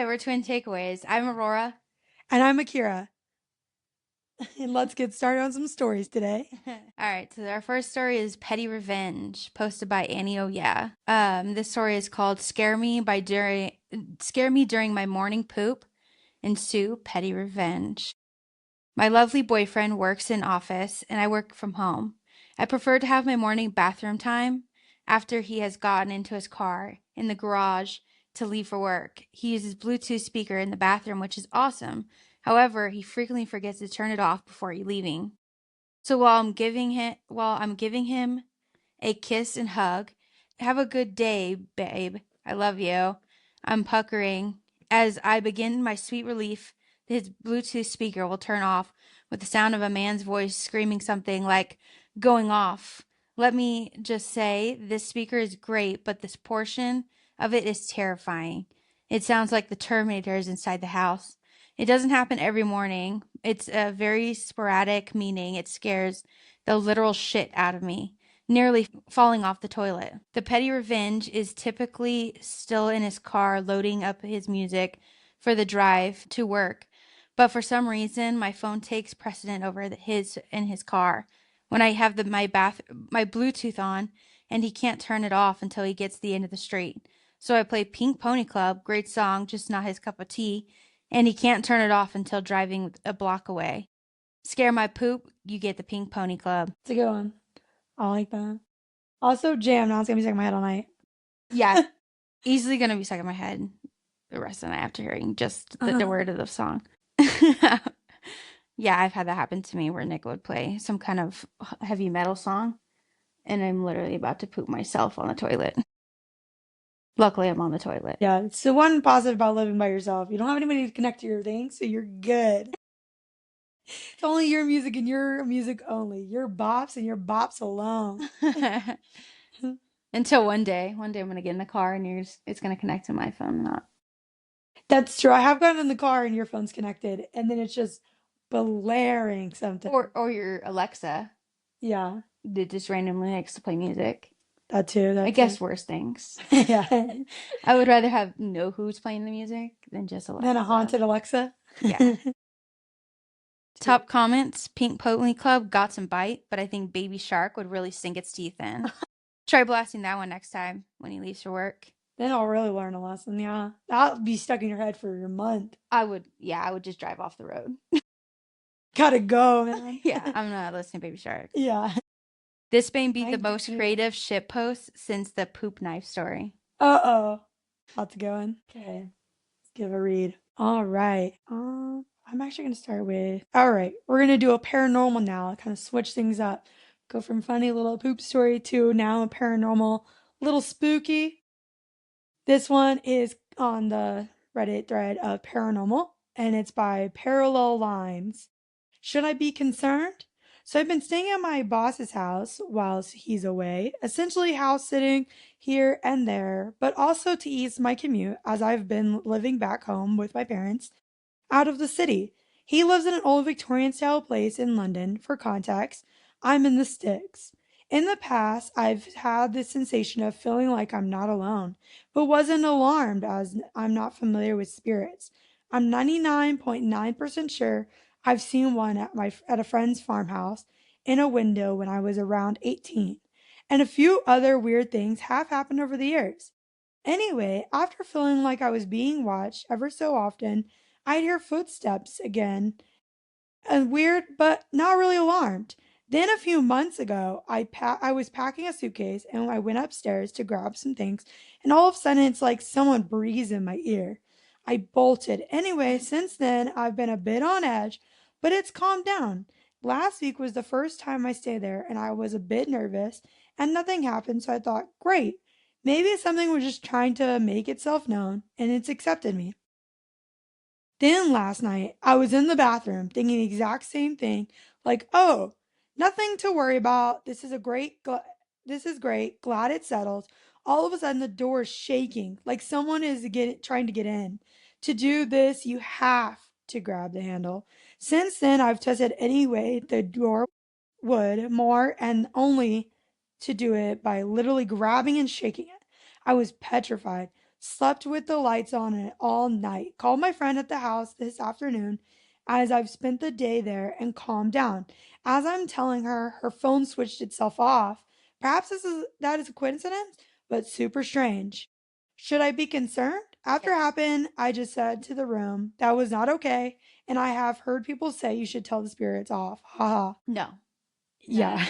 we're Twin Takeaways. I'm Aurora. And I'm Akira. And let's get started on some stories today. All right, so our first story is Petty Revenge, posted by Annie Oh Yeah. This story is called Scare Me During My Morning Poop. Ensue Petty Revenge. My lovely boyfriend works in office and I work from home. I prefer to have my morning bathroom time after he has gotten into his car in the garage to leave for work. He uses Bluetooth speaker in the bathroom, which is awesome. However, he frequently forgets to turn it off before leaving. So while I'm giving him a kiss and hug, have a good day, babe. I love you. I'm puckering. As I begin my sweet relief, his Bluetooth speaker will turn off with the sound of a man's voice screaming something like, going off. Let me just say, this speaker is great, but this portion of it is terrifying. It sounds like the Terminator is inside the house. It doesn't happen every morning. It's a very sporadic, meaning it scares the literal shit out of me, nearly falling off the toilet. The Petty Revenge is typically still in his car loading up his music for the drive to work, but for some reason my phone takes precedent over his in his car when I have my Bluetooth on and he can't turn it off until he gets to the end of the street. So I play Pink Pony Club, great song, just not his cup of tea, and he can't turn it off until driving a block away. Scare my poop, you get the Pink Pony Club. It's a good one. I like that. Also, Jam. Now it's going to be stuck in my head all night. Yeah, easily gonna be stuck in my head the rest of the night after hearing just the word of the song. Yeah, I've had that happen to me where Nick would play some kind of heavy metal song, and I'm literally about to poop myself on the toilet. Luckily, I'm on the toilet. Yeah, it's the one positive about living by yourself. You don't have anybody to connect to your things, so you're good. It's only your music and your music only. Your bops and your bops alone. Until one day I'm gonna get in the car and it's gonna connect to my phone, not. That's true. I have gotten in the car and your phone's connected, and then it's just blaring something. Or your Alexa Yeah, that just randomly likes to play music. that too. I That guess too. worse things. Yeah. I would rather know who's playing the music than just Then a Alexa. haunted Alexa. Yeah. Top comments, Pink Pony Club got some bite, but I think Baby Shark would really sink its teeth in. Try blasting that one next time when he leaves for work. Then I'll really learn a lesson. Yeah, that'll be stuck in your head for a month. I would just drive off the road. Gotta go, man. Yeah, I'm not listening to Baby Shark. Yeah. This may be I the most agree. creative shit post since the poop knife story. Uh-oh. Lots going. Okay. Let's give a read. All right. I'm actually gonna start with. All right, we're gonna do a paranormal now. Kind of switch things up. Go from funny little poop story to now a paranormal, little spooky. This one is on the Reddit thread of paranormal, and it's by Parallel Lines. Should I be concerned? So I've been staying at my boss's house whilst he's away, essentially house sitting here and there, but also to ease my commute as I've been living back home with my parents out of the city. He lives in an old Victorian style place in London. For context, I'm in the sticks. In the past, I've had the sensation of feeling like I'm not alone, but wasn't alarmed as I'm not familiar with spirits. I'm 99.9% sure I've seen one at a friend's farmhouse in a window when I was around 18. And a few other weird things have happened over the years. Anyway, after feeling like I was being watched ever so often, I'd hear footsteps again, and weird, but not really alarmed. Then a few months ago, I was packing a suitcase and I went upstairs to grab some things, and all of a sudden it's like someone breathes in my ear. I bolted. Anyway, since then I've been a bit on edge, but it's calmed down. Last week was the first time I stayed there, and I was a bit nervous, and nothing happened, so I thought, great, maybe something was just trying to make itself known, and it's accepted me. Then last night, I was in the bathroom thinking the exact same thing, like, "Oh, nothing to worry about. This is great. Glad it settled." All of a sudden, the door is shaking, like someone is trying to get in. To do this, you have to grab the handle. Since then, I've tested any way the door would more, and only to do it by literally grabbing and shaking it. I was petrified. Slept with the lights on it all night. Called my friend at the house this afternoon as I've spent the day there and calmed down. As I'm telling her, her phone switched itself off. Perhaps that is a coincidence, but super strange. Should I be concerned? After it happened, I just said to the room that was not okay, and I have heard people say you should tell the spirits off. Haha. No. Yeah.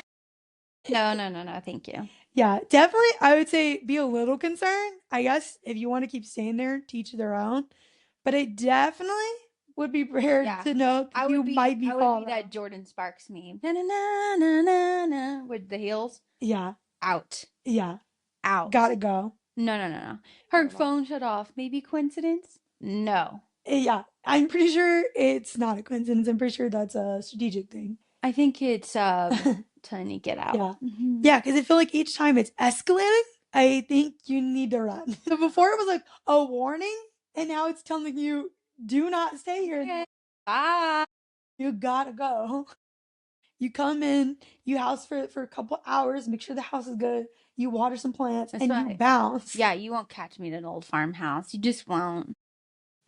No, thank you. Yeah, definitely. I would say be a little concerned. I guess if you want to keep staying there, teach their own. But I definitely would be prepared Yeah. to know that you might be I would followed be that around. Jordan Sparks meme. Na na na na na na with the heels. Yeah, Out. yeah. Out. Gotta go. No. Her phone shut off. Maybe coincidence? No. Yeah, I'm pretty sure it's not a coincidence. I'm pretty sure that's a strategic thing. I think it's trying to get out. Yeah. Yeah, because I feel like each time it's escalating, I think you need to run. So before it was like a warning, and now it's telling you, do not stay here. Okay. Bye. You gotta go. You come in, you house for a couple hours, make sure the house is good. You water some plants, That's and you right. bounce. Yeah, you won't catch me in an old farmhouse. You just won't.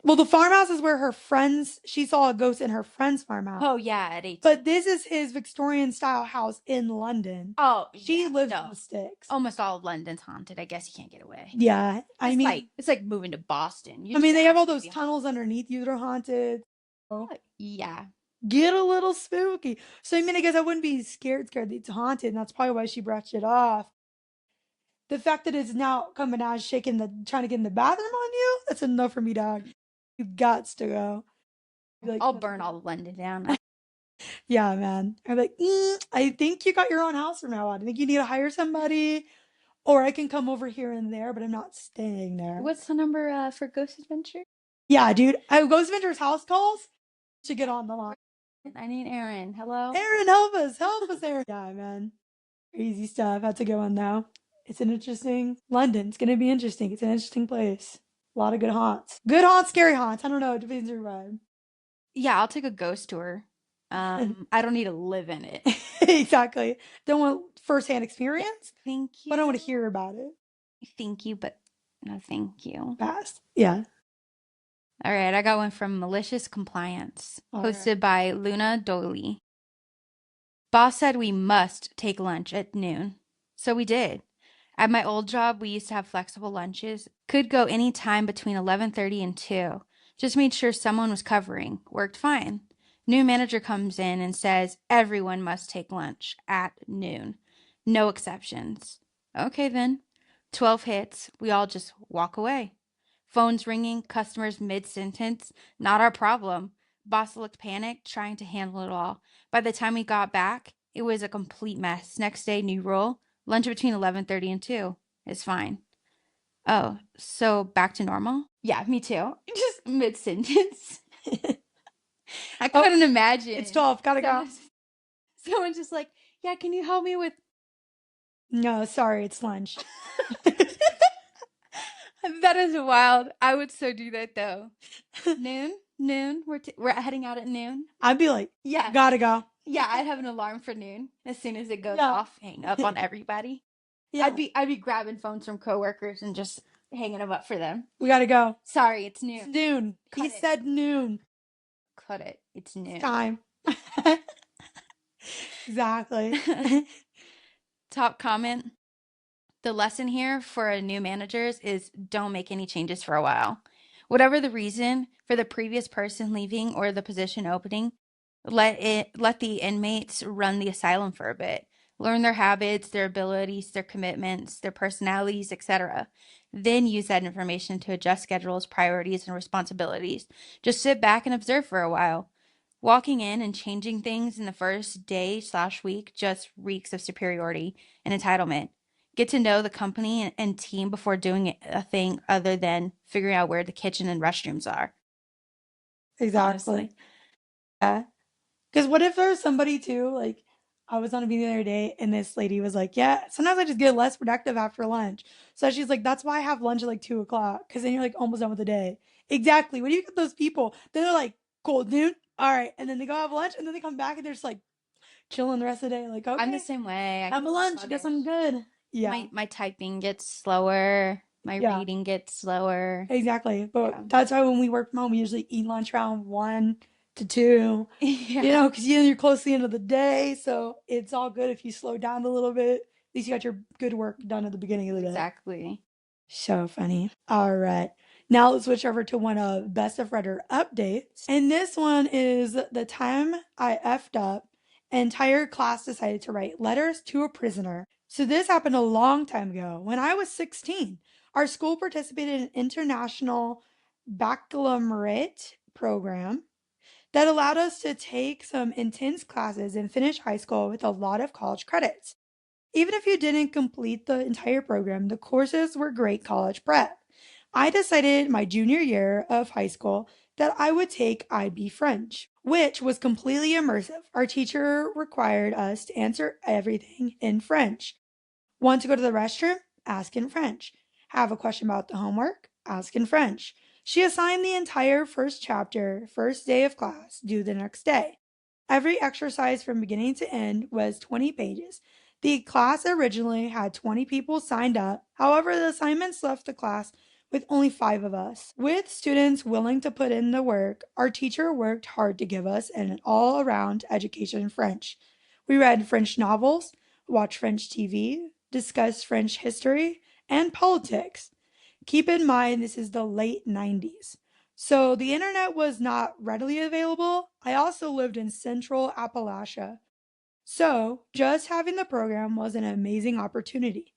Well, the farmhouse is where her friends, she saw a ghost in her friend's farmhouse. Oh yeah, at 18. But this is his Victorian style house in London. Oh, She yeah, lives no. in the sticks. Almost all of London's haunted. I guess you can't get away. Yeah, I mean, It's like moving to Boston. You I mean, just they have all to those be tunnels underneath you that are haunted. Yeah. Get a little spooky. So I mean, I guess I wouldn't be scared that it's haunted, and that's probably why she brushed it off. The fact that it's now coming out, shaking trying to get in the bathroom on you, that's enough for me, dog. You got to go. Like, I'll burn all of London down. yeah, man. I'm like, I think you got your own house from now on. I think you need to hire somebody, or I can come over here and there, but I'm not staying there. What's the number for Ghost Adventure? Yeah, dude. I Ghost Adventure's house calls to get on the line. I need Aaron. Hello? Aaron, help us, Aaron. Yeah, man. Crazy stuff. That's a good one though. It's an interesting London's gonna be interesting. It's an interesting place. A lot of good haunts. Good haunts, scary haunts. I don't know. It depends on your vibe. Yeah, I'll take a ghost tour. I don't need to live in it. Exactly. Don't want firsthand experience, Thank but I don't want to you. hear about it. Thank you, but no thank you. Fast. Yeah. All right, I got one from Malicious Compliance, All hosted by Luna Dooley. Boss said we must take lunch at noon. So we did. At my old job, we used to have flexible lunches. Could go any time between 11:30 and 2. Just made sure someone was covering. Worked fine. New manager comes in and says everyone must take lunch at noon. No exceptions. Okay then. 12 hits. We all just walk away. Phones ringing, customers mid-sentence. Not our problem. Boss looked panicked, trying to handle it all. By the time we got back, it was a complete mess. Next day, new rule. Lunch between 11:30 and 2 is fine. Oh, so back to normal? Yeah, me too. Just mid-sentence. I couldn't imagine. It's 12. Gotta go. Someone's just like, yeah, can you help me with... No, sorry, it's lunch. That is wild. I would so do that though. Noon. We're heading out at noon. I'd be like, Yeah. gotta go. Yeah, I'd have an alarm for noon. As soon as it goes Yeah. off, hang up on everybody. Yeah. I'd be grabbing phones from coworkers and just hanging them up for them. We gotta go. Sorry, it's It's noon. noon. He said noon. Cut it. It's noon. It's time. Exactly. Top comment. The lesson here for new managers is don't make any changes for a while. Whatever the reason for the previous person leaving or the position opening, let the inmates run the asylum for a bit. Learn their habits, their abilities, their commitments, their personalities, etc. Then use that information to adjust schedules, priorities, and responsibilities. Just sit back and observe for a while. Walking in and changing things in the first day/week just reeks of superiority and entitlement. Get to know the company and team before doing a thing other than figuring out where the kitchen and restrooms are. Exactly. Honestly. Yeah. Because what if there's somebody too, like I was on a meeting the other day and this lady was like, yeah, sometimes I just get less productive after lunch. So she's like, that's why I have lunch at like 2 o'clock. Because then you're like almost done with the day. Exactly. When you get those people, then they're like, cool, dude. All right. And then they go have lunch and then they come back and they're just like chilling the rest of the day. Like, okay. I'm the same way. Have a lunch. I guess I'm good. Yeah. My typing gets slower. my Yeah, reading gets slower. exactly. Yeah. But that's why when we work from home, we usually eat lunch around 1 to 2, Yeah, because you're close to the end of the day. So it's all good if you slow down a little bit. At least you got your good work done at the beginning of the day. exactly. So funny. All right. Now let's switch over to one of Best of Redditor updates. And this one is the time I effed up. Entire class decided to write letters to a prisoner. So this happened a long time ago. When I was 16, our school participated in an international baccalaureate program that allowed us to take some intense classes and finish high school with a lot of college credits. Even if you didn't complete the entire program, the courses were great college prep. I decided my junior year of high school that I would take IB French, which was completely immersive. Our teacher required us to answer everything in French. Want to go to the restroom? Ask in French. Have a question about the homework? Ask in French. She assigned the entire first chapter, first day of class, due the next day. Every exercise from beginning to end was 20 pages. The class originally had 20 people signed up. However, the assignments left the class with only 5 of us. With students willing to put in the work, our teacher worked hard to give us an all around education in French. We read French novels, watched French TV, discussed French history, and politics. Keep in mind, this is the late 90s. So the internet was not readily available. I also lived in central Appalachia. So just having the program was an amazing opportunity.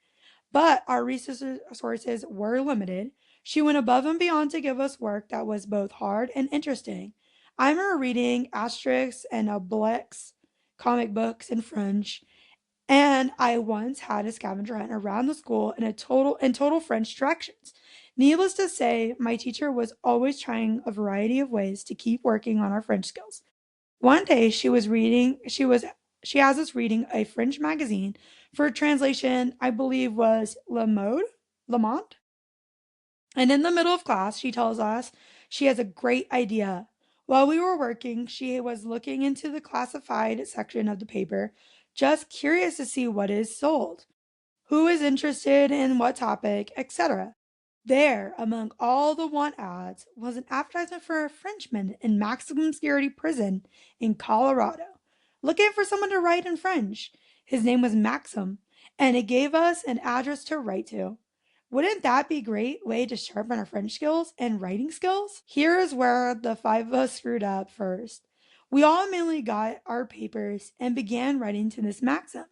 But our resources were limited. She went above and beyond to give us work that was both hard and interesting. I remember reading Asterix and Obelix comic books in French, and I once had a scavenger hunt around the school in total French directions. Needless to say, my teacher was always trying a variety of ways to keep working on our French skills. One day she has us reading a French magazine for translation, I believe was Le Monde. And in the middle of class, she tells us she has a great idea. While we were working, she was looking into the classified section of the paper, just curious to see what is sold, who is interested in what topic, etc. There, among all the want ads, was an advertisement for a Frenchman in maximum security prison in Colorado, looking for someone to write in French. His name was Maxim, and it gave us an address to write to. Wouldn't that be a great way to sharpen our French skills and writing skills? Here is where the 5 of us screwed up first. We all immediately got our papers and began writing to this Maxim.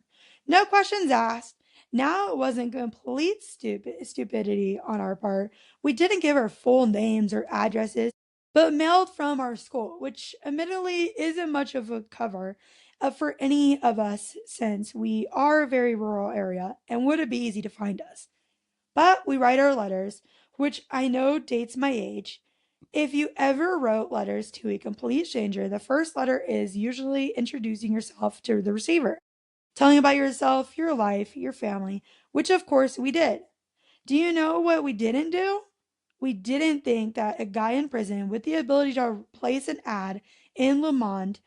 No questions asked. Now it wasn't complete stupidity on our part. We didn't give our full names or addresses, but mailed from our school, which admittedly isn't much of a cover for any of us since we are a very rural area and would it be easy to find us. But we write our letters, which I know dates my age. If you ever wrote letters to a complete stranger, the first letter is usually introducing yourself to the receiver, telling about yourself, your life, your family, which of course we did. Do you know what we didn't do? We didn't think that a guy in prison with the ability to place an ad in Le Monde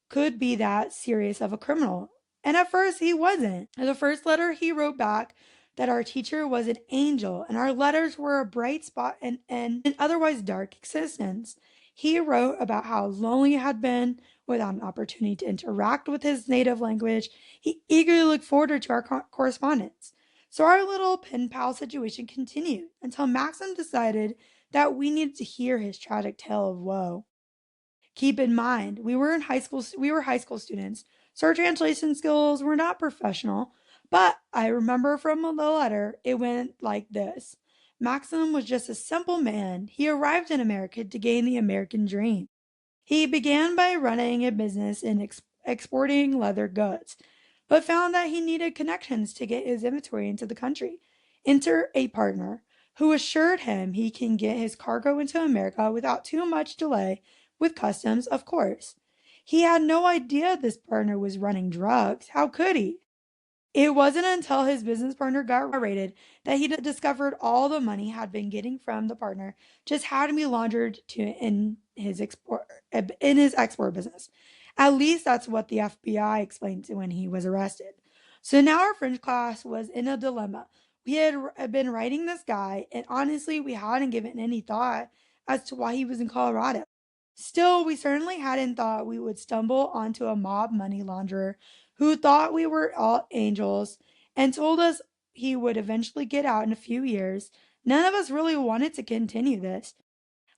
could be that serious of a criminal. And at first, he wasn't. In the first letter, he wrote back that our teacher was an angel and our letters were a bright spot in an otherwise dark existence. He wrote about how lonely he had been without an opportunity to interact with his native language. He eagerly looked forward to our correspondence. So our little pen pal situation continued until Maxim decided that we needed to hear his tragic tale of woe. Keep in mind, we were high school students, so our translation skills were not professional, but I remember from the letter it went like this. Maxim was just a simple man. He arrived in America to gain the American dream. He began by running a business in exporting leather goods, but found that he needed connections to get his inventory into the country. Enter a partner who assured him he can get his cargo into America without too much delay with customs, of course. He had no idea this partner was running drugs. How could he? It wasn't until his business partner got raided that he discovered all the money had been getting from the partner just had to be laundered to in his export business. At least that's what the FBI explained to when he was arrested. So now our French class was in a dilemma. We had been writing this guy, and honestly, we hadn't given any thought as to why he was in Colorado. Still, we certainly hadn't thought we would stumble onto a mob money launderer who thought we were all angels and told us he would eventually get out in a few years. None of us really wanted to continue this.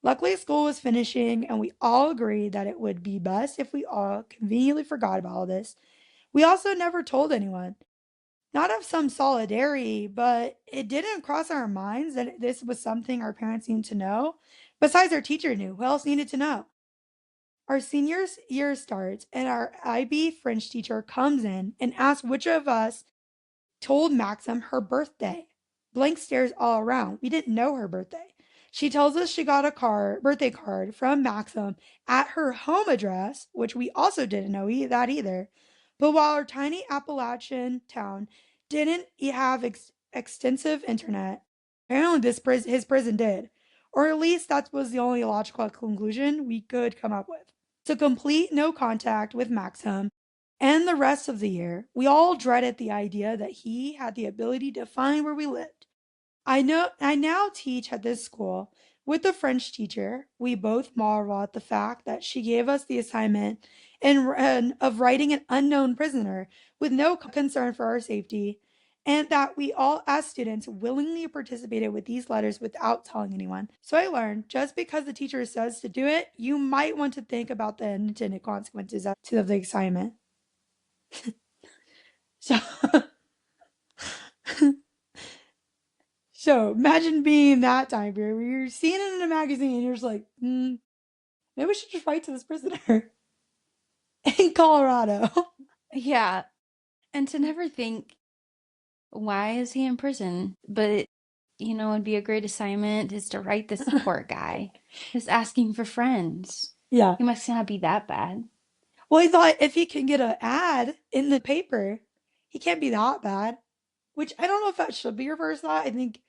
Luckily, school was finishing, and we all agreed that it would be best if we all conveniently forgot about all this. We also never told anyone. Not of some solidarity, but it didn't cross our minds that this was something our parents needed to know. Besides, our teacher knew. Who else needed to know? Our seniors year starts, and our IB French teacher comes in and asks which of us told Maxim her birthday. Blank stares all around. We didn't know her birthday. She tells us she got a birthday card from Maxim at her home address, which we also didn't know that either. But while our tiny Appalachian town didn't have extensive internet, apparently his prison did. Or at least that was the only logical conclusion we could come up with. To complete no contact with Maxim, and the rest of the year, we all dreaded the idea that he had the ability to find where we lived. I now teach at this school with the French teacher. We both marvel at the fact that she gave us the assignment of writing an unknown prisoner with no concern for our safety, and that we all, as students, willingly participated with these letters without telling anyone. So I learned just because the teacher says to do it, you might want to think about the unintended consequences of the assignment. So, so imagine being that time period where you're seeing it in a magazine and you're just like, maybe we should just write to this prisoner in Colorado. Yeah. And to never think, why is he in prison? But, it'd be a great assignment is to write this poor guy who's asking for friends. Yeah. He must not be that bad. Well, he thought if he can get an ad in the paper, he can't be that bad. Which I don't know if that should be your first thought. I think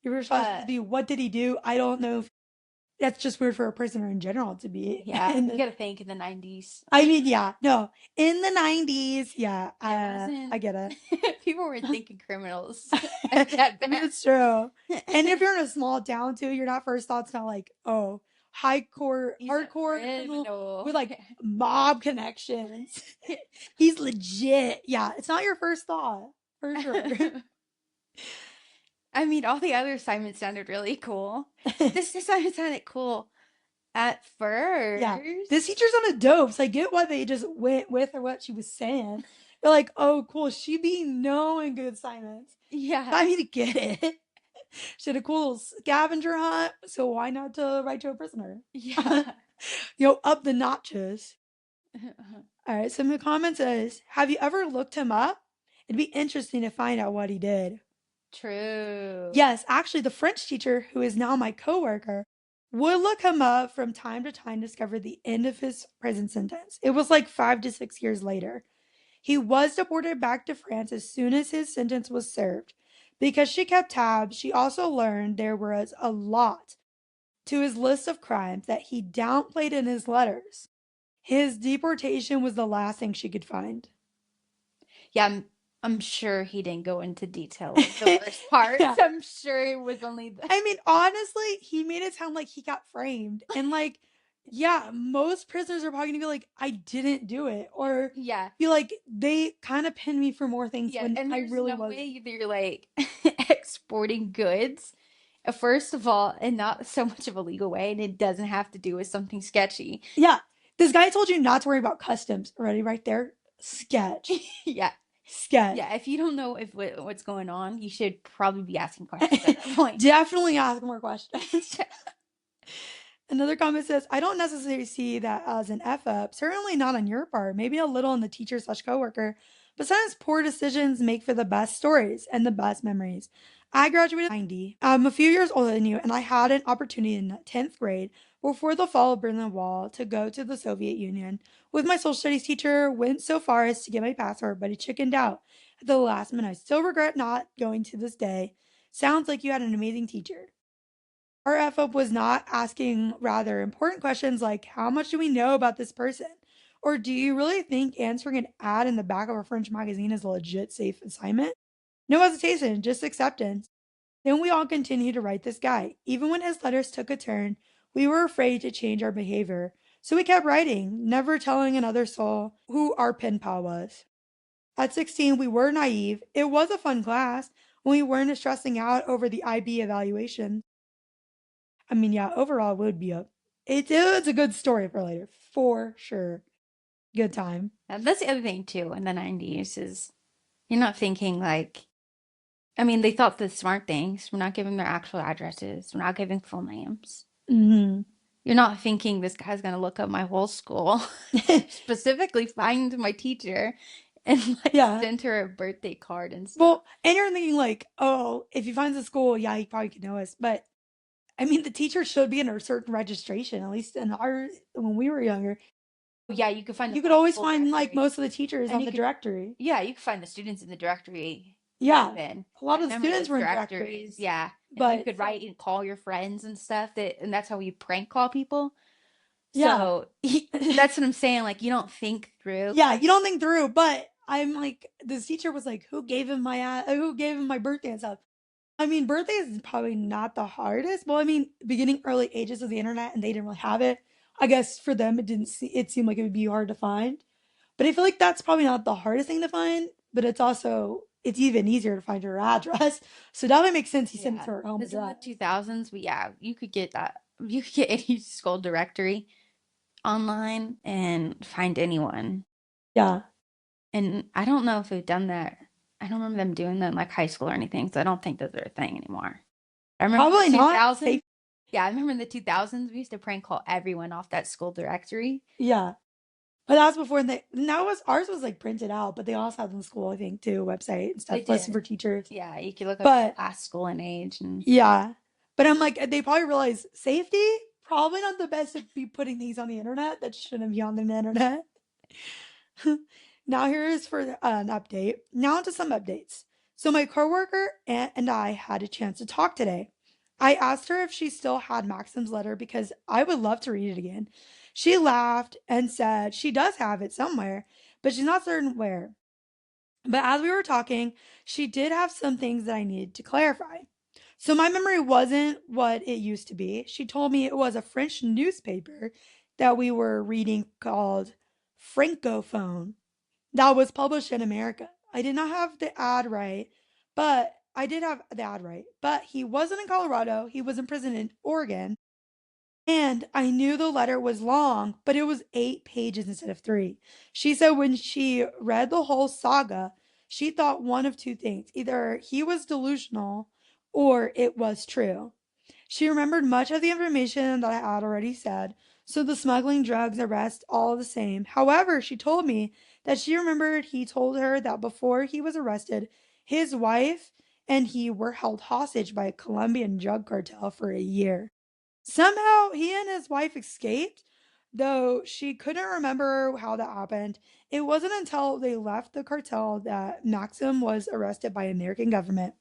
your first thought should be, what did he do? I don't know if that's just weird for a prisoner in general to be. Yeah, you gotta think in the 90s. I mean, yeah, no, in the 90s, yeah, I get it. People were thinking criminals at that bad. It's true. And if you're in a small town too, your not first thought's not like, oh, hardcore criminal with like mob connections. He's legit. Yeah, it's not your first thought for sure. I mean, all the other assignments sounded really cool. This assignment sounded cool at first. Yeah, this teacher's on a dope, so I get why they just went with her what she was saying. They're like, oh, cool, she be knowing good assignments. Yeah. I mean, to get it. She had a cool scavenger hunt, so why not to write to a prisoner? Yeah. Up the notches. All right, so the comment says, have you ever looked him up? It'd be interesting to find out what he did. True. Yes, actually, the French teacher, who is now my coworker, would look him up from time to time to discover the end of his prison sentence. It was like 5 to 6 years later. He was deported back to France as soon as his sentence was served. Because she kept tabs, she also learned there was a lot to his list of crimes that he downplayed in his letters. His deportation was the last thing she could find. Yeah, I'm sure he didn't go into detail of the worst parts. Yeah. I'm sure it was only I mean, honestly, he made it sound like he got framed. And like, yeah, most prisoners are probably gonna be like, I didn't do it. Or be like, they kind of pinned me for more things when and I really no way they're like exporting goods. First of all, in not so much of a legal way, and it doesn't have to do with something sketchy. Yeah. This guy told you not to worry about customs. Already right there. Sketch. Yeah. Sketch. Yeah, if you don't know what's going on, you should probably be asking questions at that point. Definitely ask more questions. Another comment says, I don't necessarily see that as an F up, certainly not on your part, maybe a little on the teacher/coworker, but sometimes poor decisions make for the best stories and the best memories. I graduated in 90. I'm a few years older than you, and I had an opportunity in 10th grade before the fall of Berlin Wall to go to the Soviet Union. With my social studies teacher, went so far as to get my passport, but he chickened out at the last minute. I still regret not going to this day. Sounds like you had an amazing teacher. Our F-up was not asking rather important questions like, how much do we know about this person? Or do you really think answering an ad in the back of a French magazine is a legit safe assignment? No hesitation, just acceptance. Then we all continued to write this guy. Even when his letters took a turn, we were afraid to change our behavior. So we kept writing, never telling another soul who our pen pal was. At 16, we were naive. It was a fun class when we weren't stressing out over the IB evaluation. I mean, yeah, overall, it would be it's a good story for later, for sure. Good time. That's the other thing too in the 90s is you're not thinking like, I mean, they thought the smart things. We're not giving their actual addresses. We're not giving full names. Hmm. You're not thinking this guy's gonna look up my whole school, specifically find my teacher, and like Yeah. send her a birthday card and stuff. Well, and you're thinking like, oh, if he finds a school, yeah, he probably could know us. But I mean, the teacher should be in a certain registration, at least in our when we were younger. Yeah, you could find the You could full always school find like directory, most of the teachers and on you the could, directory. yeah, you could find the students in the directory back Yeah, then. a lot I of the remember students those were in directories, directories, yeah, and you but could write and call your friends and stuff. And that's how we prank call people. yeah, So that's what I'm saying. Like you don't think through. yeah, you don't think through. But I'm like, this teacher was like, who gave him my birthday and stuff. I mean, birthdays is probably not the hardest. Well, I mean, beginning early ages of the internet, and they didn't really have it. I guess for them, it seemed like it would be hard to find. But I feel like that's probably not the hardest thing to find. But it's even easier to find her address. So that would make sense. He sent it Yeah, to her home because in the address. 2000s, yeah, you could get that. You could get any school directory online and find anyone. Yeah, And I don't know if they've done that. I don't remember them doing that in like high school or anything, so I don't think those are a thing anymore. I remember in the probably not 2000s. safe. Yeah, I remember in the 2000s, we used to prank call everyone off that school directory. Yeah, but that was before they. Now was ours was like printed out, but they also had in school, I think, too, website and They stuff listed for did. teachers. Yeah, you could look up your But class, school, and age, and yeah, but I'm like, they probably realize safety probably not the best to be putting these on the internet that shouldn't be on the internet. Now here is for an update. Now to some updates. So my coworker and I had a chance to talk today. I asked her if she still had Maxim's letter because I would love to read it again. She laughed and said she does have it somewhere, but she's not certain where. But as we were talking, she did have some things that I needed to clarify. So my memory wasn't what it used to be. She told me it was a French newspaper that we were reading called Francophone that was published in America. I did not have the ad right, but I did have the ad right. But he wasn't in Colorado, he was in prison in Oregon. And I knew the letter was long, but it was 8 pages instead of three. She said when she read the whole saga, she thought one of two things: either he was delusional or it was true. She remembered much of the information that I had already said, so the smuggling, drugs, arrest, all the same. However, she told me that she remembered he told her that before he was arrested, his wife and he were held hostage by a Colombian drug cartel for a year. Somehow he and his wife escaped, though she couldn't remember how that happened. It wasn't until they left the cartel that Maxim was arrested by American government.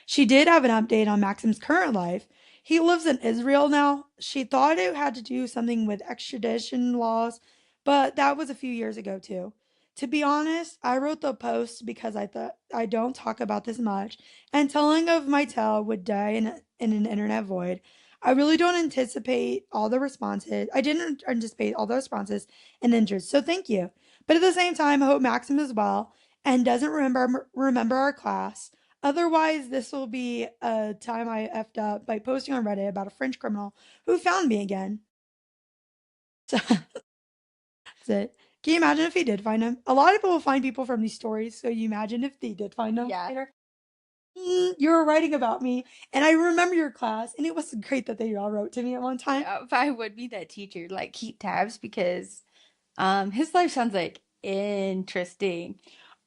She did have an update on Maxim's current life. He lives in Israel now. She thought it had to do something with extradition laws, but that was a few years ago too. To be honest, I wrote the post because I thought I don't talk about this much, and telling of my tale would die in an internet void. I really don't anticipate all the responses. I didn't anticipate all the responses and interest, so thank you. But at the same time, I hope Maxim is well and doesn't remember our class. Otherwise, this will be a time I effed up by posting on Reddit about a French criminal who found me again. So that's it. Can you imagine if he did find him? A lot of people will find people from these stories, so you imagine if they did find him yeah, later. You were writing about me, and I remember your class, and it was great that they all wrote to me at one time. yeah. If I would be that teacher, like keep tabs because his life sounds like interesting.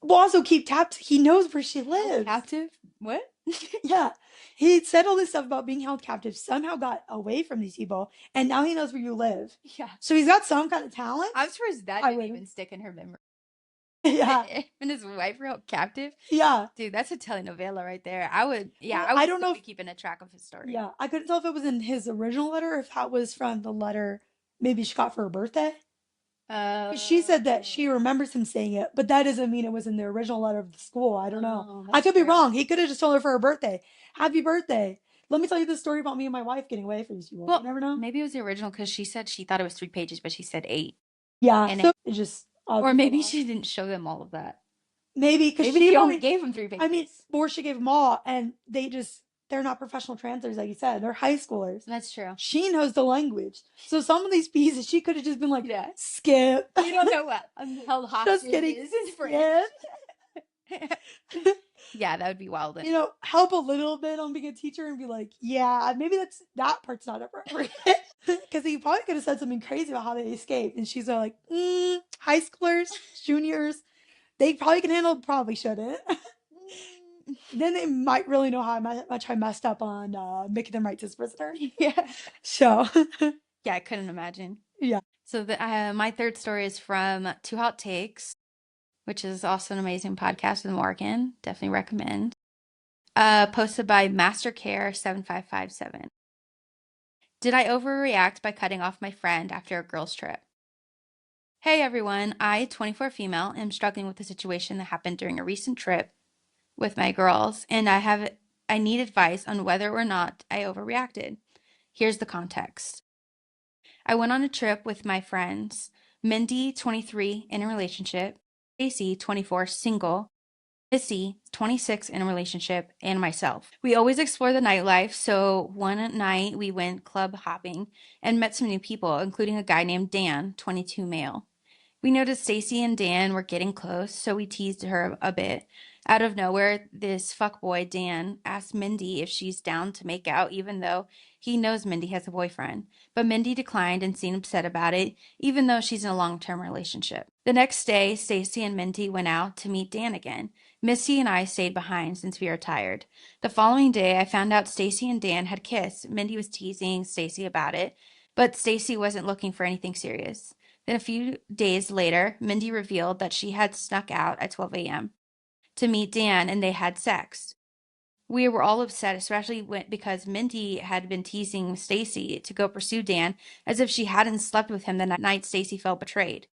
We'll also keep tabs. He knows where she Held lives. captive? What? Yeah. He said all this stuff about being held captive, somehow got away from these people, and now he knows where you live. Yeah. So he's got some kind of talent. I'm surprised that I didn't would. even stick in her memory. Yeah. And his wife were held captive. Yeah. Dude, that's a telenovela right there. I would, yeah, Well, I I would don't still know be if, keeping a track of his story. yeah, I couldn't tell if it was in his original letter or if that was from the letter maybe she got for her birthday. She said that she remembers him saying it, but that doesn't mean it was in the original letter of the school. I don't know. I could be wrong. He could have just told her for her birthday. Happy birthday. Let me tell you the story about me and my wife getting away from these people. You never know. Maybe it was the original because she said she thought it was 3 pages, but she said 8. Yeah, And so it just or maybe she didn't show them all of that. maybe because Maybe she she only only gave them 3 pages. I mean, or she gave them all, and they're not professional translators, like you said. They're high schoolers. That's true. She knows the language. So some of these pieces, she could have just been like, Yeah. skip. You don't know what held Just kidding. hostages in Skip. Yeah, that would be wild. You know, help a little bit on being a teacher and be like, yeah, maybe that part's not appropriate. Because he probably could have said something crazy about how they escaped. And she's like, high schoolers, juniors, they probably can handle it, probably shouldn't. Then they might really know how much I messed up on making them write to his prisoner. Yeah. So, Yeah, I couldn't imagine. yeah. So my third story is from Two Hot Takes, which is also an amazing podcast with Morgan. Definitely recommend. Posted by MasterCare7557. Did I overreact by cutting off my friend after a girls' trip? Hey everyone, I, 24 female, am struggling with a situation that happened during a recent trip with my girls, and I need advice on whether or not I overreacted. Here's the context. I went on a trip with my friends, Mindy, 23, in a relationship, Stacy, 24, single, Missy, 26, in a relationship, and myself. We always explore the nightlife, so one night we went club hopping and met some new people, including a guy named Dan, 22, male. We noticed Stacy and Dan were getting close, so we teased her a bit. Out of nowhere, this fuckboy Dan asked Mindy if she's down to make out, even though he knows Mindy has a boyfriend. But Mindy declined and seemed upset about it, even though she's in a long-term relationship. The next day, Stacy and Mindy went out to meet Dan again. Missy and I stayed behind since we were tired. The following day, I found out Stacy and Dan had kissed. Mindy was teasing Stacy about it, but Stacy wasn't looking for anything serious. Then a few days later, Mindy revealed that she had snuck out at 12 a.m. to meet Dan and they had sex. We were all upset, especially because Mindy had been teasing Stacy to go pursue Dan as if she hadn't slept with him the night Stacy felt betrayed.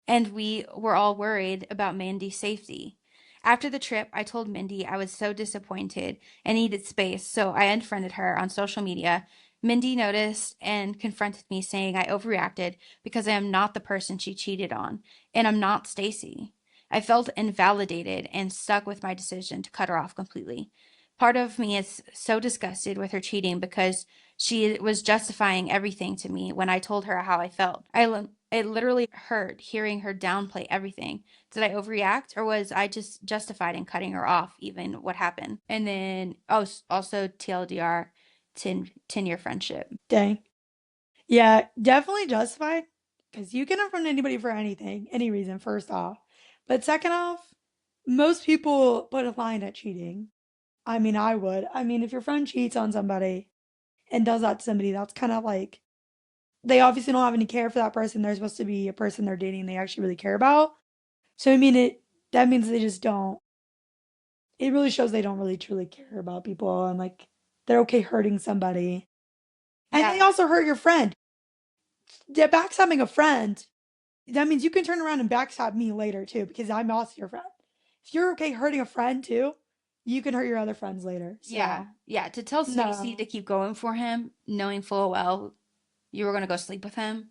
And we were all worried about Mindy's safety. After the trip, I told Mindy I was so disappointed and needed space, so I unfriended her on social media. Mindy noticed and confronted me, saying I overreacted because I am not the person she cheated on, and I'm not Stacy. I felt invalidated and stuck with my decision to cut her off completely. Part of me is so disgusted with her cheating because she was justifying everything to me when I told her how I felt. It literally hurt hearing her downplay everything. Did I overreact, or was I just justified in cutting her off, even what happened? And then, also TLDR, 10-year friendship. Dang. Yeah, definitely justified. Because you can unfriend anybody for anything, any reason, first off. But second off, most people put a line at cheating. I mean, I would. I mean, if your friend cheats on somebody and does that to somebody, that's kind of like they obviously don't have any care for that person. They're supposed to be a person they're dating they actually really care about. So I mean, that means they just don't. It really shows they don't really truly care about people and like they're okay hurting somebody. And they also hurt your friend. Yeah, backstabbing a friend, that means you can turn around and backstab me later too, because I'm also your friend. If you're okay hurting a friend too, you can hurt your other friends later. So, Yeah. To tell Stacy to keep going for him, knowing full well you were gonna go sleep with him,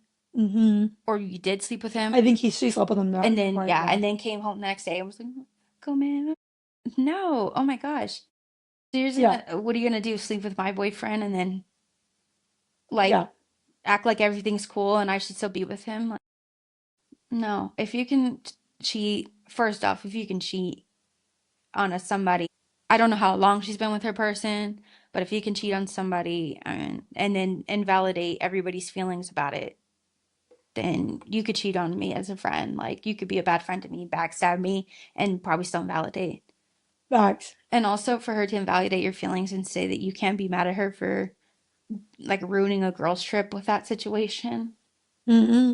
or you did sleep with him. I think she slept with him. And then and then came home the next day and was like, "Go, man." No, oh my gosh. So you're just what are you gonna do? Sleep with my boyfriend and then act like everything's cool and I should still be with him? Like, no. If you can cheat, first off, if you can cheat on somebody, I don't know how long she's been with her person, but if you can cheat on somebody and then invalidate everybody's feelings about it, then you could cheat on me as a friend. Like you could be a bad friend to me, backstab me, and probably still invalidate. Facts. And also for her to invalidate your feelings and say that you can't be mad at her for like ruining a girl's trip with that situation. Yeah.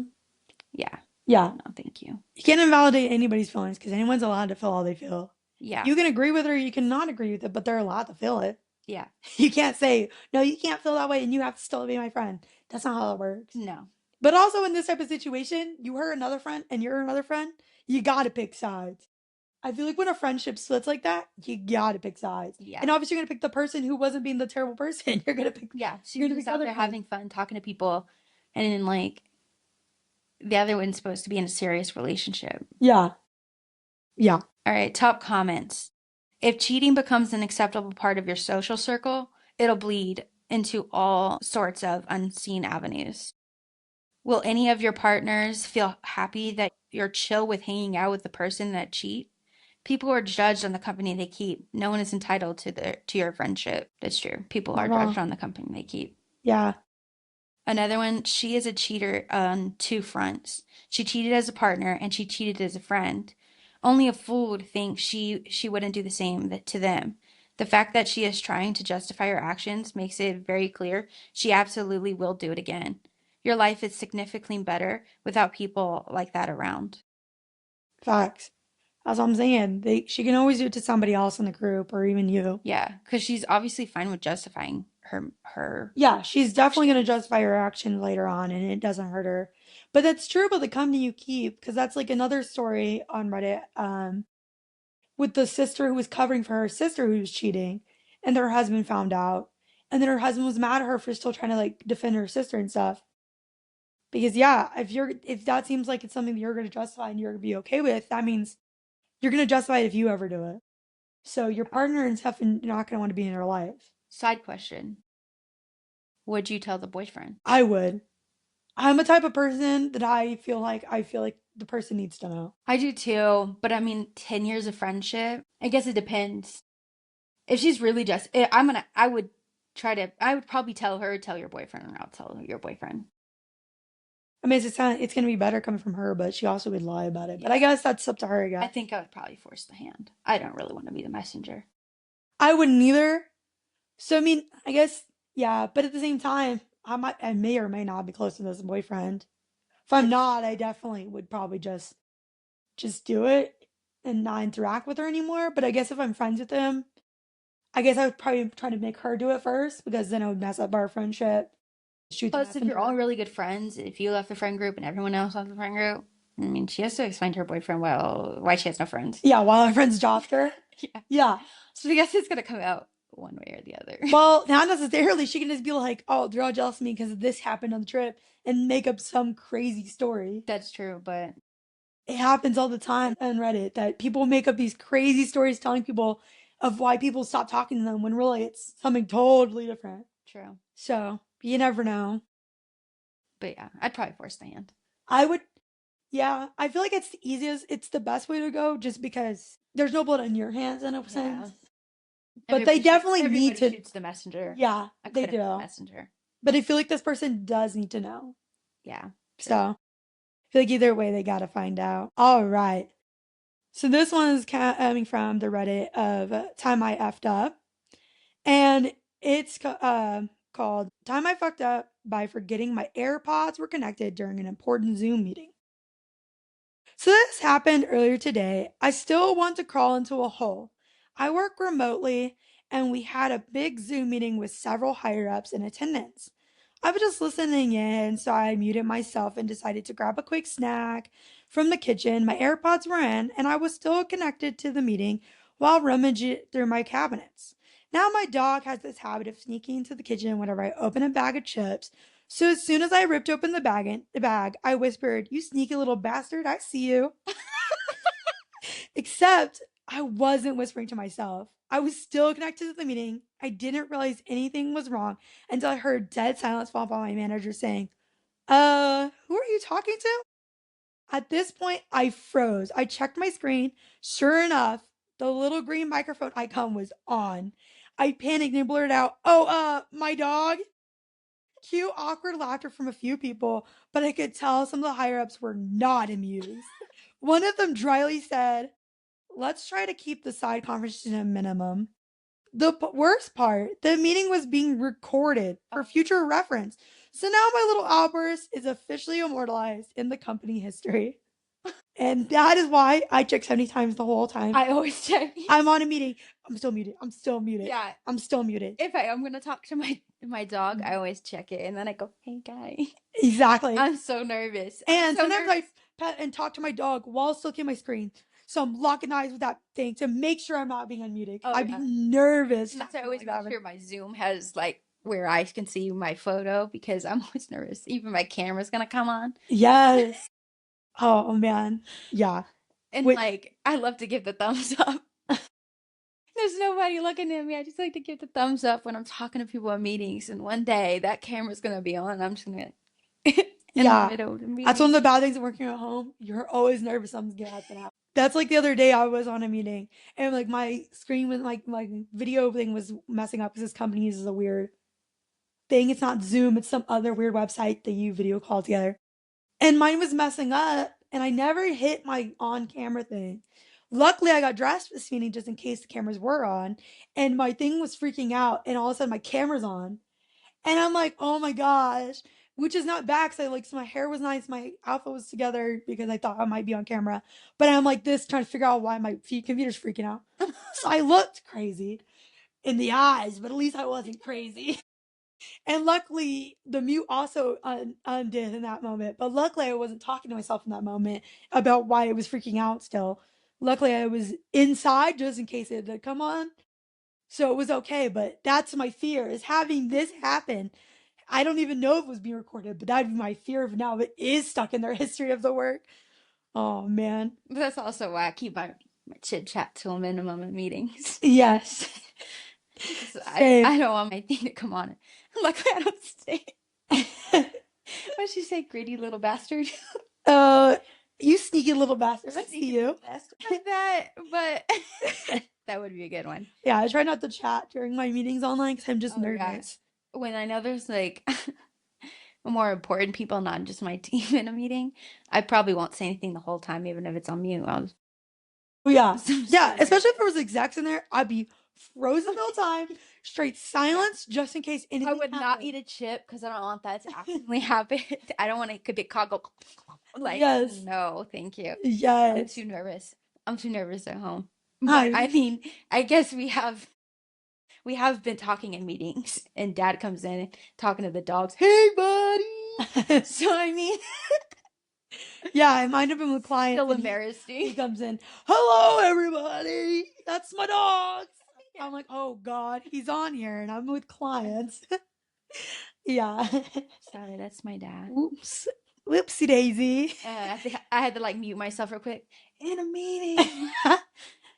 Yeah. No, thank you. You can't invalidate anybody's feelings because anyone's allowed to feel how they feel. Yeah. You can agree with her, you cannot agree with it, but they're allowed to feel it. Yeah. You can't say, no, you can't feel that way and you have to still be my friend. That's not how it works. No. But also in this type of situation, you hurt another friend and you're another friend, you gotta pick sides. I feel like when a friendship splits like that, you gotta pick sides. Yeah. And obviously, you're gonna pick the person who wasn't being the terrible person. You're gonna pick. Yeah. So You're you're gonna just pick the out other there friend. having fun, talking to people, and then like the other one's supposed to be in a serious relationship. Yeah. Yeah. All right, top comments. If cheating becomes an acceptable part of your social circle, it'll bleed into all sorts of unseen avenues. Will any of your partners feel happy that you're chill with hanging out with the person that cheat? People are judged on the company they keep. No one is entitled to your friendship. That's true. People Not are wrong. judged on the company they keep. Yeah. Another one, she is a cheater on two fronts. She cheated as a partner and she cheated as a friend. Only a fool would think she wouldn't do the same to them. The fact that she is trying to justify her actions makes it very clear she absolutely will do it again. Your life is significantly better without people like that around. Facts. That's what I'm saying. She can always do it to somebody else in the group or even you. Yeah, because she's obviously fine with justifying her. Yeah, she's definitely going to justify her action later on and it doesn't hurt her. But that's true about the company you keep because that's like another story on Reddit with the sister who was covering for her sister who was cheating and her husband found out. And then her husband was mad at her for still trying to like defend her sister and stuff. Because yeah, if that seems like it's something that you're going to justify and you're going to be okay with, that means you're going to justify it if you ever do it. So your partner and stuff are not going to want to be in your life. Side question. Would you tell the boyfriend? I would. I'm a type of person that I feel like the person needs to know. I do too, but I mean, 10 years of friendship, I guess it depends. If she's really just, I would probably tell your boyfriend, or I'll tell your boyfriend. I mean, it's gonna be better coming from her, but she also would lie about it. But I Yeah. guess that's up to her. I I guess think I would probably force the hand. I don't really want to be the messenger. I wouldn't either. So I mean, I guess yeah. But at the same time, I may or may not be close to this boyfriend. If I'm not, I definitely would probably just do it and not interact with her anymore. But I guess if I'm friends with him, I guess I would probably try to make her do it first because then it would mess up our friendship. Shoot the Plus, if you're all messenger. really good friends, if you left the friend group and everyone else left the friend group, I mean, she has to explain to her boyfriend, well, why she has no friends. Yeah, while our friends dropped her. Yeah. Yeah. So I guess it's gonna come out one way or the other. Well, not necessarily. She can just be like, oh, they're all jealous of me because this happened on the trip and make up some crazy story. That's true, but It happens all the time on Reddit that people make up these crazy stories telling people of why people stop talking to them when really it's something totally different. true. So you never know. But yeah, I'd probably force the hand. I would, yeah, I feel like it's the easiest, it's the best way to go just because there's no blood on your hands in a sense. But they definitely need to. Shoots the messenger. Yeah, I they couldn't be the do. messenger. But I feel like this person does need to know. Yeah. True. So I feel like either way, they got to find out. All right. So this one is coming from the Reddit of Time I Effed Up. And it's called Time I Fucked Up by Forgetting My AirPods Were Connected During an Important Zoom Meeting. So this happened earlier today. I still want to crawl into a hole. I work remotely and we had a big Zoom meeting with several higher ups in attendance. I was just listening in, so I muted myself and decided to grab a quick snack from the kitchen. My AirPods were in, and I was still connected to the meeting while rummaging through my cabinets. Now, my dog has this habit of sneaking into the kitchen whenever I open a bag of chips, so as soon as I ripped open the bag, I whispered, "You sneaky little bastard, I see you." Except I wasn't whispering to myself. I was still connected to the meeting. I didn't realize anything was wrong until I heard dead silence followed by my manager saying, who are you talking to?" At this point, I froze. I checked my screen. Sure enough, the little green microphone icon was on. I panicked and blurted out, "Oh, my dog." Cue awkward laughter from a few people, but I could tell some of the higher ups were not amused. One of them dryly said, "Let's try to keep the side conversation to a minimum." The worst part, the meeting was being recorded for future reference. So now my little outburst is officially immortalized in the company history. And that is why I check 70 times the whole time. I always check. I'm on a meeting. I'm still muted. I'm still muted. Yeah. I'm still muted. If I am gonna talk to my My dog, I always check it and then I go, hey, guy. Exactly. I'm so nervous. And so sometimes nervous. I pet and talk to my dog while still looking at my screen. So I'm locking eyes with that thing to make sure I'm not being unmuted. Oh, I'd yeah. be nervous. That's why I always make sure my Zoom has like where I can see my photo because I'm always nervous. Even my camera's gonna come on. Yes. Oh man. Yeah. And Wait. like I love to give the thumbs up. There's nobody looking at me. I just like to give the thumbs up when I'm talking to people at meetings. And one day that camera's gonna be on. I'm just gonna in the Yeah. middle of the That's one meeting. of the bad things of working at home. You're always nervous something's gonna happen. That's like the other day I was on a meeting and like my screen with like my video thing was messing up because this company uses a weird thing. It's not Zoom, it's some other weird website that you video call together. And mine was messing up and I never hit my on camera thing. Luckily, I got dressed for this meeting just in case the cameras were on, and my thing was freaking out, and all of a sudden my camera's on. And I'm like, oh my gosh, which is not bad because I like, so my hair was nice, my outfit was together because I thought I might be on camera. But I'm like this trying to figure out why my computer's freaking out. So I looked crazy in the eyes, but at least I wasn't crazy. And luckily, the mute also undid in that moment. But luckily, I wasn't talking to myself in that moment about why it was freaking out still. Luckily, I was inside just in case it did come on. So it was okay. But that's my fear is having this happen. I don't even know if it was being recorded, but that'd be my fear of now. If it is stuck in their history of the work. Oh, man. But that's also why I keep my chit chat to a minimum in meetings. Yes. Same. I don't want my thing to come on. Luckily, I don't say. What did she say? Greedy little bastard. uh, you sneaky little bastard. I see you. Like that, but that would be a good one. Yeah, I try not to chat during my meetings online because I'm just nervous. Yeah. When I know there's like more important people, not just my team in a meeting, I probably won't say anything the whole time, even if it's on mute. I'll just... Yeah, yeah, especially if there was execs in there, I'd be frozen the whole time, straight silence, just in case anything. I would not eat a chip because I don't want that to accidentally happen. I don't want it could be coggle like Yes. no, thank you. Yes. I'm too nervous. I'm too nervous at home. But I mean, I guess we have been talking in meetings and dad comes in talking to the dogs. Hey buddy. So I mean yeah, I might have been with clients. Still embarrassing. He comes in, hello everybody. That's my dog. Yeah. I'm like, oh God, he's on here and I'm with clients. Yeah. Sorry, that's my dad. Oops. Whoopsie daisy. I think I had to like mute myself real quick in a meeting.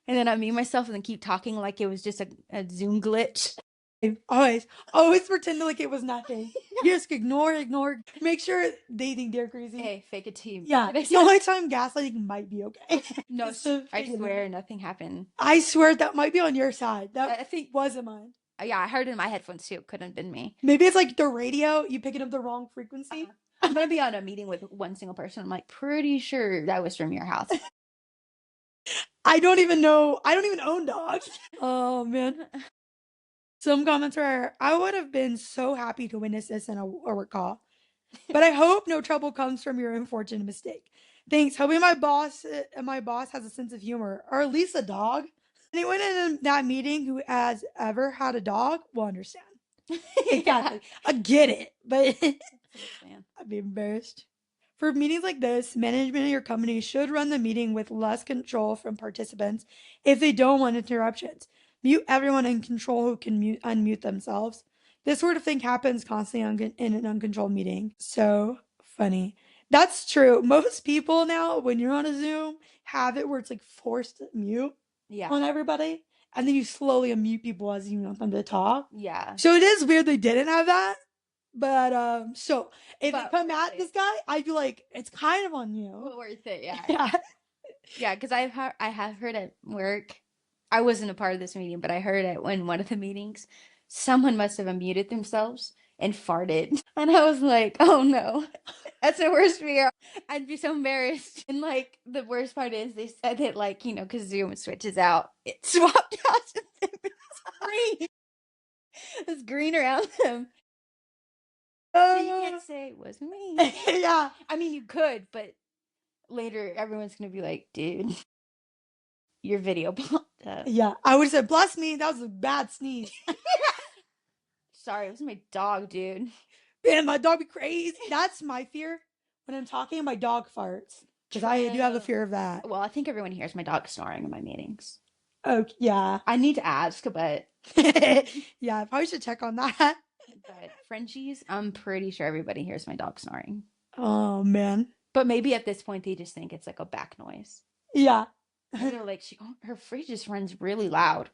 And then I mute myself and then keep talking like it was just a Zoom glitch. Always pretend like it was nothing. You just ignore. Make sure they think they're crazy. Hey, fake it team. Yeah, the only time gaslighting might be okay. No, I swear nothing happened. I swear that might be on your side. That I think wasn't mine. Yeah, I heard it in my headphones too. Couldn't have been me. Maybe it's like the radio. You picking up the wrong frequency. I'm gonna be on a meeting with one single person. I'm like, pretty sure that was from your house. I don't even know. I don't even own dogs. Oh man. Some comments were, I would have been so happy to witness this in a work call, but I hope no trouble comes from your unfortunate mistake. Thanks. Hoping my boss has a sense of humor, or at least a dog. Anyone in that meeting who has ever had a dog will understand. Exactly. Yeah. I get it, but I'd be embarrassed. For meetings like this, management of your company should run the meeting with less control from participants if they don't want interruptions. Mute everyone in control who can unmute themselves. This sort of thing happens constantly in an uncontrolled meeting. So funny. That's true. Most people now, when you're on a Zoom, have it where it's like forced mute on everybody. And then you slowly unmute people as you want them to talk. Yeah. So it is weird they didn't have that. But so if they come at this guy, I'd be like, it's kind of on you. Well, worth it, yeah. Yeah. Yeah, because I have heard at work. I wasn't a part of this meeting, but I heard it in one of the meetings. Someone must have unmuted themselves and farted, and I was like, "Oh no, that's the worst fear." I'd be so embarrassed. And like the worst part is, they said that like because Zoom switches out, it swapped out. It's green. It's green around them. So you can't say it was me. Yeah. I mean, you could, but later everyone's gonna be like, dude, your video popped up. Yeah. I would have said, bless me, that was a bad sneeze. Sorry, it was my dog, dude. Man, my dog be crazy. That's my fear. When I'm talking, my dog farts. Because I do have a True. fear of that. Well, I think everyone hears my dog snoring in my meetings. Oh, yeah. I need to ask, but Yeah, I probably should check on that. Frenchies, I'm pretty sure everybody hears my dog snoring. Oh, man. But maybe at this point they just think it's like a back noise. Yeah. Maybe they're like, her fridge just runs really loud.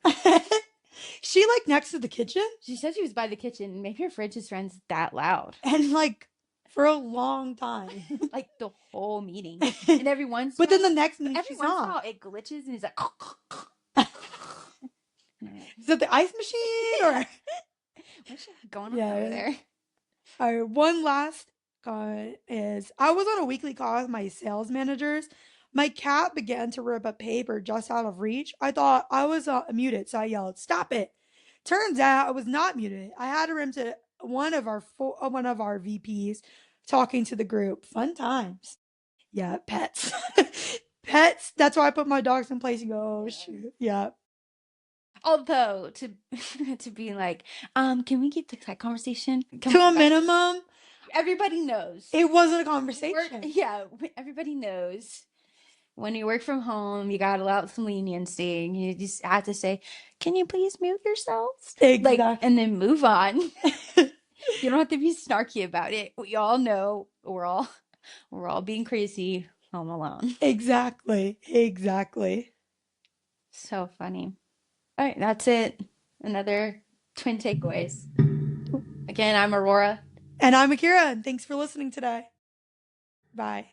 She like next to the kitchen? She said she was by the kitchen. Maybe her fridge just runs that loud. And like for a long time. Like the whole meeting. And every once But then the next every minute she's once in a while not. it glitches and it's like Is it the ice machine or what's going on over there? All right, one last comment is I was on a weekly call with my sales managers. My cat began to rip a paper just out of reach. I thought I was muted, so I yelled, "Stop it!" Turns out I was not muted. I had to rim to one of our VPs talking to the group. Fun times. Yeah, pets. Pets. That's why I put my dogs in place and go, oh, shoot. Yeah. Although to be like, can we keep the conversation To a minimum. Everybody knows. It wasn't a conversation. Everybody knows. When you work from home, you gotta allow some leniency. You just have to say, "Can you please mute yourselves?" Exactly. And then move on. You don't have to be snarky about it. We all know we're all being crazy home alone. Exactly. So funny. All right, that's it. Another twin takeaways. Again, I'm Aurora. And I'm Akira, and thanks for listening today. Bye.